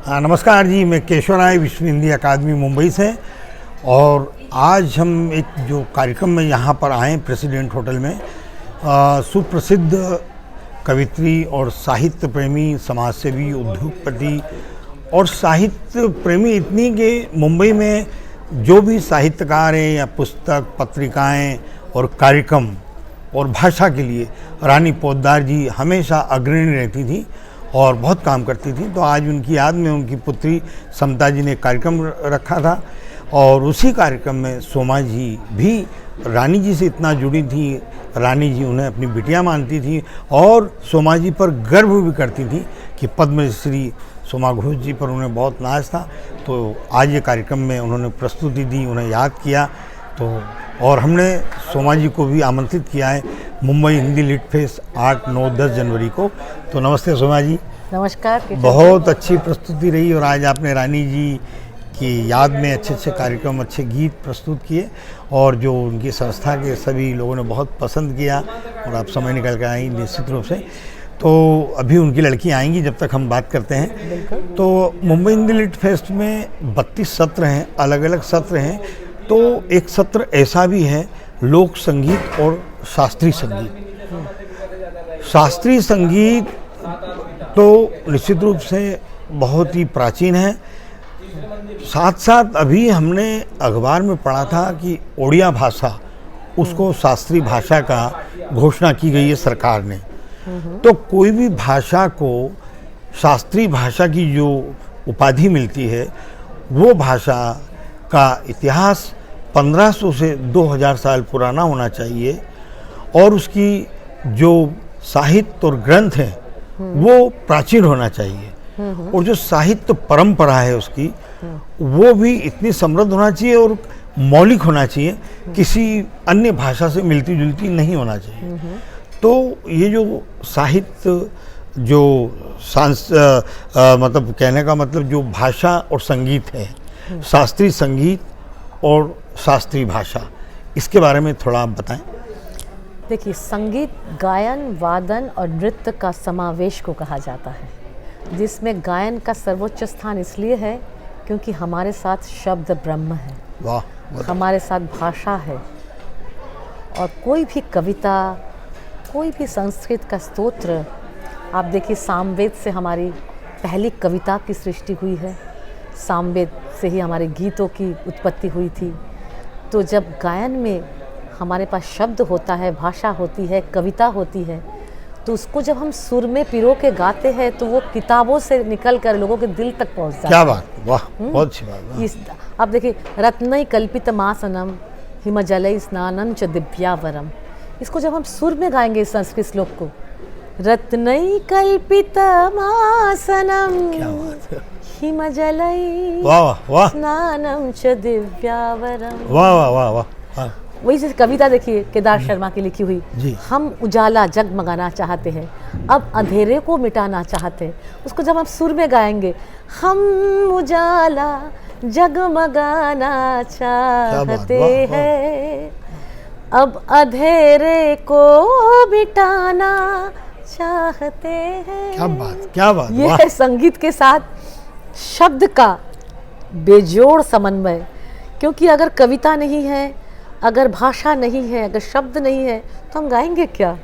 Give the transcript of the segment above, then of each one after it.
नमस्कार जी, मैं केशव राय विश्व हिंदी अकादमी मुंबई से। और आज हम एक जो कार्यक्रम में यहाँ पर आए प्रेसिडेंट होटल में, सुप्रसिद्ध कवित्री और साहित्य प्रेमी, समाजसेवी, उद्योगपति और साहित्य प्रेमी इतनी कि मुंबई में जो भी साहित्यकार हैं या पुस्तक, पत्रिकाएं और कार्यक्रम और भाषा के लिए रानी पोद्दार जी हमेशा अग्रणी रहती थी और बहुत काम करती थी। तो आज उनकी याद में उनकी पुत्री समता जी ने कार्यक्रम रखा था और उसी कार्यक्रम में सोमा जी भी रानी जी से इतना जुड़ी थी। रानी जी उन्हें अपनी बिटिया मानती थी और सोमा जी पर गर्व भी करती थी कि पद्मश्री सोमा घोष जी पर उन्हें बहुत नाज था। तो आज ये कार्यक्रम में उन्होंने प्रस्तुति दी, उन्हें याद किया। तो और हमने सोमा जी को भी आमंत्रित किया है मुंबई हिंदी लिट फेस्ट 8, 9, 10 जनवरी को। तो नमस्ते सोमा जी। नमस्कार। बहुत अच्छी प्रस्तुति रही और आज आपने रानी जी की याद में अच्छे कार्यक्रम, अच्छे गीत प्रस्तुत किए और जो उनकी संस्था के सभी लोगों ने बहुत पसंद किया और आप समय निकल कर आई निश्चित रूप से। तो अभी उनकी लड़की आएंगी, जब तक हम बात करते हैं। तो मुंबई हिंदी लिट फेस्ट में 32 सत्र हैं, अलग अलग सत्र हैं। तो एक सत्र ऐसा भी है लोक संगीत और शास्त्रीय संगीत। शास्त्रीय संगीत तो निश्चित रूप से बहुत ही प्राचीन है। साथ साथ अभी हमने अखबार में पढ़ा था कि ओडिया भाषा, उसको शास्त्रीय भाषा का घोषणा की गई है सरकार ने। तो कोई भी भाषा को शास्त्रीय भाषा की जो उपाधि मिलती है, वो भाषा का इतिहास 1500 से 2000 साल पुराना होना चाहिए और उसकी जो साहित्य और ग्रंथ हैं वो प्राचीन होना चाहिए और जो साहित्य परंपरा है उसकी वो भी इतनी समृद्ध होना चाहिए और मौलिक होना चाहिए, किसी अन्य भाषा से मिलती जुलती नहीं होना चाहिए। तो ये जो साहित्य जो मतलब कहने का मतलब जो भाषा और संगीत है, शास्त्रीय संगीत और शास्त्रीय भाषा, इसके बारे में थोड़ा आप बताएं। देखिए, संगीत गायन, वादन और नृत्य का समावेश को कहा जाता है, जिसमें गायन का सर्वोच्च स्थान इसलिए है क्योंकि हमारे साथ शब्द ब्रह्म है। वाह। हमारे साथ भाषा है और कोई भी कविता, कोई भी संस्कृत का स्तोत्र, आप देखिए सामवेद से हमारी पहली कविता की सृष्टि हुई है, सामवेद से ही हमारे गीतों की उत्पत्ति हुई थी। तो जब गायन में हमारे पास शब्द होता है, भाषा होती है, कविता होती है, तो उसको जब हम सुर में पिरो के गाते हैं तो वो किताबों से निकल कर लोगों के दिल तक पहुंचता है। क्या बात, वाह, बहुत अच्छी बात। अब देखिए, रत्नै कल्पितमासनम हिमजलै स्नानं च दिव्यावरम, इसको जब हम सुर में गाएंगे इस संस्कृत श्लोक को, रत्नै कल्पितमासनम हिमजलै स्नानं च दिव्यावरम। वाह वाह वाह वाह। वही जैसे कविता देखिए केदार शर्मा की लिखी हुई, हम उजाला जगमगाना चाहते हैं, अब अंधेरे को मिटाना चाहते हैं, उसको जब हम सुर में गाएंगे, हम उजाला जगमगाना चाहते हैं, अब अंधेरे को मिटाना चाहते हैं। क्या बात, क्या बात। ये है संगीत के साथ शब्द का बेजोड़ समन्वय। क्योंकि अगर कविता नहीं है, अगर भाषा नहीं है, अगर शब्द नहीं है, तो हम गाएंगे क्या?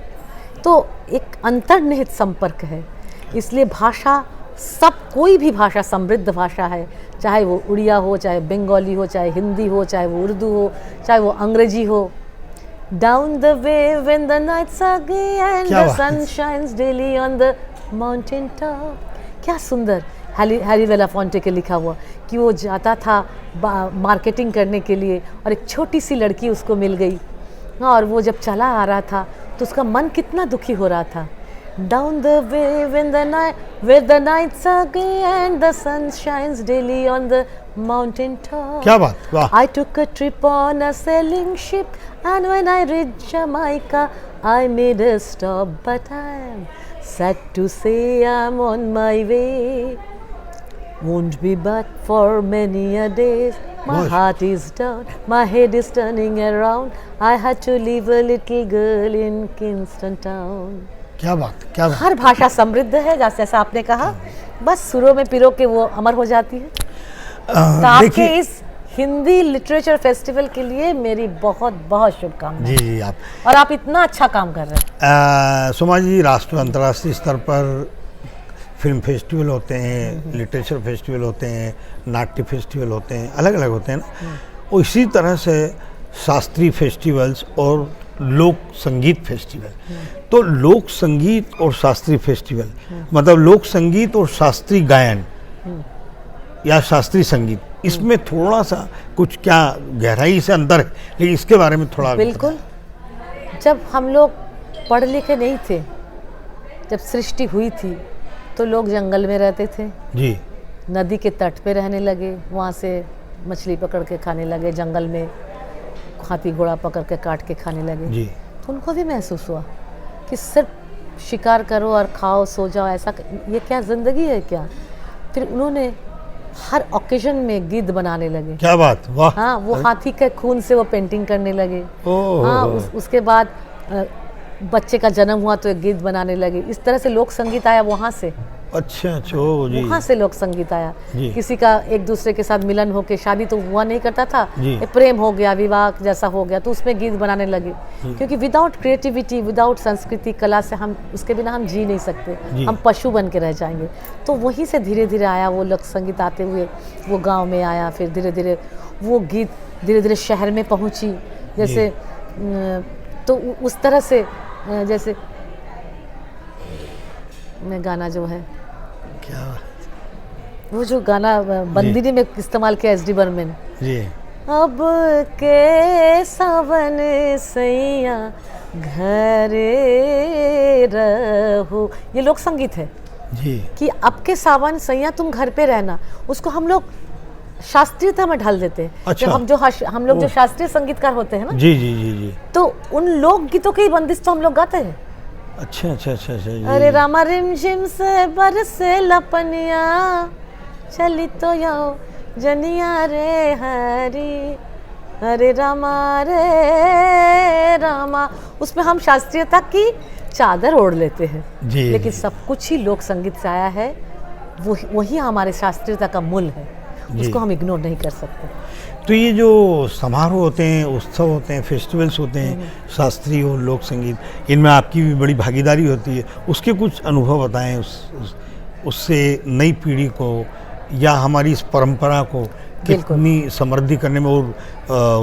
तो एक अंतर्निहित संपर्क है। इसलिए भाषा, सब कोई भी भाषा समृद्ध भाषा है, चाहे वो उड़िया हो, चाहे बंगाली हो, चाहे हिंदी हो, चाहे वो उर्दू हो, चाहे वो अंग्रेजी हो। Down the way when the nights are gay and the sun shines daily on the mountain top। क्या सुंदर हैरी बेलाफोंटे के लिखा हुआ कि वो जाता था मार्केटिंग करने के लिए और एक छोटी सी लड़की उसको मिल गई और वो जब चला आ रहा था तो उसका मन कितना दुखी हो रहा था। Down the way when the nights are gay and the sun shines daily on the mountain top। क्या बात, वाह। I took a trip on a sailing ship and when I reached Jamaica I made a stop, but I'm sad to say I'm on my way, won't be back for many a days, my heart is down, my head is turning around, I had to leave a little girl in Kingston town। क्या बात, क्या बात। हर भाषा समृद्ध है, जैसे आपने कहा बस सुरों में पिरो के वो अमर हो जाती है। तो आपके देखिए इस हिंदी लिटरेचर फेस्टिवल के लिए मेरी बहुत बहुत शुभकामनाएं। जी आप और आप इतना अच्छा काम कर रहे हैं। सुमा जी, राष्ट्रीय अंतर्राष्ट्रीय स्तर पर फिल्म फेस्टिवल होते हैं, लिटरेचर फेस्टिवल होते हैं, नाट्य फेस्टिवल होते हैं, अलग अलग होते हैं ना। और इसी तरह से शास्त्रीय फेस्टिवल्स और लोक संगीत फेस्टिवल। तो लोक संगीत और शास्त्रीय फेस्टिवल मतलब लोक संगीत और शास्त्रीय गायन या शास्त्रीय संगीत, इसमें थोड़ा सा कुछ क्या गहराई से अंतर है, लेकिन इसके बारे में थोड़ा बिल्कुल। जब हम लोग पढ़ लिखे नहीं थे, जब सृष्टि हुई थी तो लोग जंगल में रहते थे, जी नदी के तट पे रहने लगे, वहाँ से मछली पकड़ के खाने लगे, जंगल में हाथी घोड़ा पकड़ के काट के खाने लगे। जी तो उनको भी महसूस हुआ कि सिर्फ शिकार करो और खाओ सो जाओ, ऐसा ये क्या ज़िंदगी है क्या। फिर उन्होंने हर ओकेजन में गीत बनाने लगे। क्या बात, वाह। हाँ, वो हाथी के खून से वो पेंटिंग करने लगे। हाँ, उसके बाद बच्चे का जन्म हुआ तो एक गीत बनाने लगे। इस तरह से लोक संगीत आया वहाँ से। अच्छा अच्छा, ओ जी। वहाँ से लोक संगीत आया। जी। किसी का एक दूसरे के साथ मिलन हो के, शादी तो हुआ नहीं करता था, जी। एक प्रेम हो गया, विवाह जैसा हो गया, तो उसमें गीत बनाने लगे। क्योंकि विदाउट क्रिएटिविटी, विदाउट संस्कृति, कला से हम उसके बिना हम जी नहीं सकते, हम पशु बन के रह जाएंगे। तो वहीं से धीरे धीरे आया वो लोक संगीत, आते हुए वो गाँव में आया, फिर धीरे धीरे वो गीत धीरे धीरे शहर में पहुँची। जैसे तो उस तरह से जैसे मैं गाना जो है, क्या वो जो गाना बंदिनी में इस्तेमाल किया एस डी बर्मन, जी। अब के सावन सैया घरे रहो, ये लोक संगीत है जी कि अब के सावन सैया तुम घर पे रहना। उसको हम लोग शास्त्रीयता में ढाल देते हैं। अच्छा। जब हम लोग जो शास्त्रीय संगीतकार होते हैं ना, जी जी जी जी। तो उन लोक गीतों की बंदिश तो हम लोग गाते हैं। अच्छा अच्छा अच्छा अच्छा जी। अरे रामा रिमझिम से बरसे लपनिया, चली तो याओ जनिया रे हरी, अरे रामा रे रामा। उसमें हम शास्त्रीयता की चादर ओढ़ लेते हैं जी, लेकिन जी। सब कुछ ही लोक संगीत से आया है। वही हमारे शास्त्रीयता का मूल है, उसको हम इग्नोर नहीं कर सकते। तो ये जो समारोह होते हैं, उत्सव होते हैं, फेस्टिवल्स होते हैं, शास्त्रीय और लोक संगीत, इनमें आपकी भी बड़ी भागीदारी होती है। उसके कुछ अनुभव बताएं, उससे नई पीढ़ी को या हमारी इस परंपरा को कितनी समृद्धि करने में और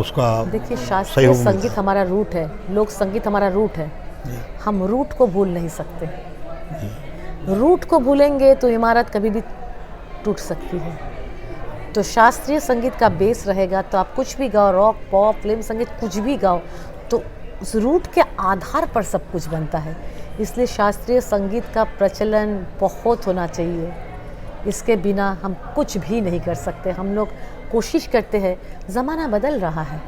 उसका देखिए, शास्त्रीय सहयोग मिलता संगीत हमारा रूट है, लोक संगीत हमारा रूट है। हम रूट को भूल नहीं सकते। रूट को भूलेंगे तो इमारत कभी भी टूट सकती है। तो शास्त्रीय संगीत का बेस रहेगा तो आप कुछ भी गाओ, रॉक, पॉप, फिल्म संगीत, कुछ भी गाओ, तो उस रूट के आधार पर सब कुछ बनता है। इसलिए शास्त्रीय संगीत का प्रचलन बहुत होना चाहिए। इसके बिना हम कुछ भी नहीं कर सकते। हम लोग कोशिश करते हैं, ज़माना बदल रहा है,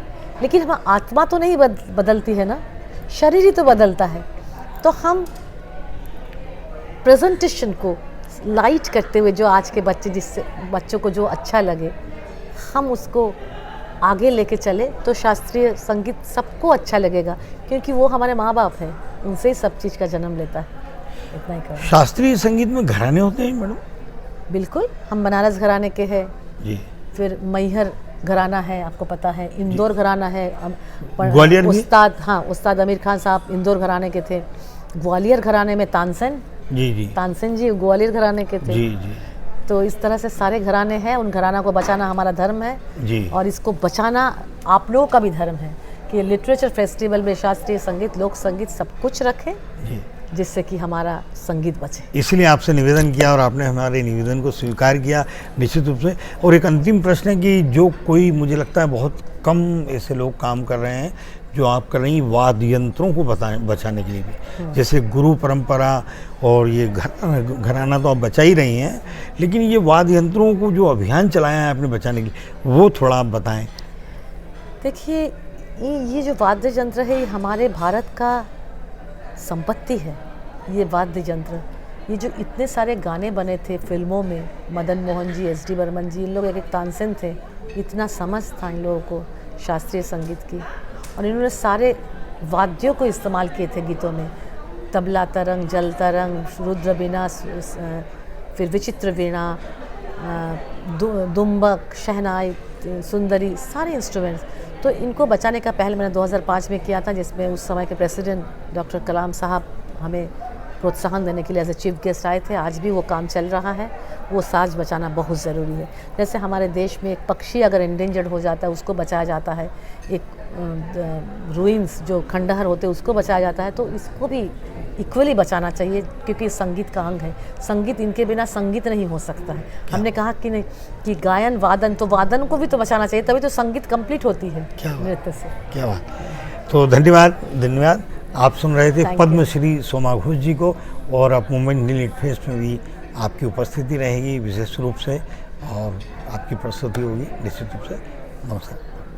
लेकिन हम आत्मा तो नहीं बदलती है ना, शरीर ही तो बदलता है। तो हम प्रेजेंटेशन को लाइट करते हुए, जो आज के बच्चों को जो अच्छा लगे, हम उसको आगे लेके चले तो शास्त्रीय संगीत सबको अच्छा लगेगा, क्योंकि वो हमारे माँ बाप हैं, उनसे ही सब चीज़ का जन्म लेता है। इतना ही कहूँ। शास्त्रीय संगीत में घराने होते हैं मैडम? बिल्कुल, हम बनारस घराने के हैं, जी। फिर मैहर घराना है, आपको पता है, इंदौर घराना है, ग्वालियर भी? उस्ताद आमिर खान साहब इंदौर घराने के थे। ग्वालियर घराने में तानसेन जी ग्वालियर घराने के थे। जी जी। तो इस तरह से सारे घराने हैं, उन घराना को बचाना हमारा धर्म है जी। और इसको बचाना आप लोगों का भी धर्म है कि लिटरेचर फेस्टिवल में शास्त्रीय संगीत, लोक संगीत सब कुछ रखें, जिससे कि हमारा संगीत बचे। इसलिए आपसे निवेदन किया और आपने हमारे निवेदन को स्वीकार किया निश्चित रूप से। और एक अंतिम प्रश्न है कि जो कोई, मुझे लगता है बहुत कम ऐसे लोग काम कर रहे हैं जो आप कर रही हैं वाद्य यंत्रों को बचाने के लिए भी, जैसे गुरु परंपरा और ये घराना तो आप बचा ही रही हैं, लेकिन ये वाद्य यंत्रों को जो अभियान चलाया है आपने बचाने के लिए, वो थोड़ा आप बताएं। देखिए, ये जो वाद्य यंत्र है, ये हमारे भारत का संपत्ति है। ये वाद्य यंत्र, ये जो इतने सारे गाने बने थे फिल्मों में, मदन मोहन जी, एस डी बर्मन जी, इन लोग एक तानसेन थे, इतना समझ था इन लोगों को शास्त्रीय संगीत की, और इन्होंने सारे वाद्यों को इस्तेमाल किए थे गीतों में। तबला तरंग, जल तरंग, रुद्र बीना, फिर विचित्र वीणा, दुम्बक, शहनाई, सुंदरी, सारे इंस्ट्रूमेंट्स। तो इनको बचाने का पहल मैंने 2005 में किया था, जिसमें उस समय के प्रेसिडेंट डॉक्टर कलाम साहब हमें प्रोत्साहन देने के लिए एज ए चीफ गेस्ट आए थे। आज भी वो काम चल रहा है। वो साज बचाना बहुत ज़रूरी है। जैसे हमारे देश में एक पक्षी अगर एंडेंजर्ड हो जाता है उसको बचाया जाता है, एक रूइंस जो खंडहर होते हैं उसको बचाया जाता है, तो इसको भी इक्वली बचाना चाहिए, क्योंकि संगीत का अंग है। संगीत, इनके बिना संगीत नहीं हो सकता है। हमने कहा कि नहीं कि गायन वादन, तो वादन को भी तो बचाना चाहिए, तभी तो संगीत कंप्लीट होती है नृत्य से। क्या बात। तो धन्यवाद। आप सुन रहे थे पद्मश्री सोमा घोष जी को, और अब मुंबई हिंदी लिट फेस्ट में भी आपकी उपस्थिति रहेगी विशेष रूप से, और आपकी प्रस्तुति होगी निश्चित रूप से। नमस्कार।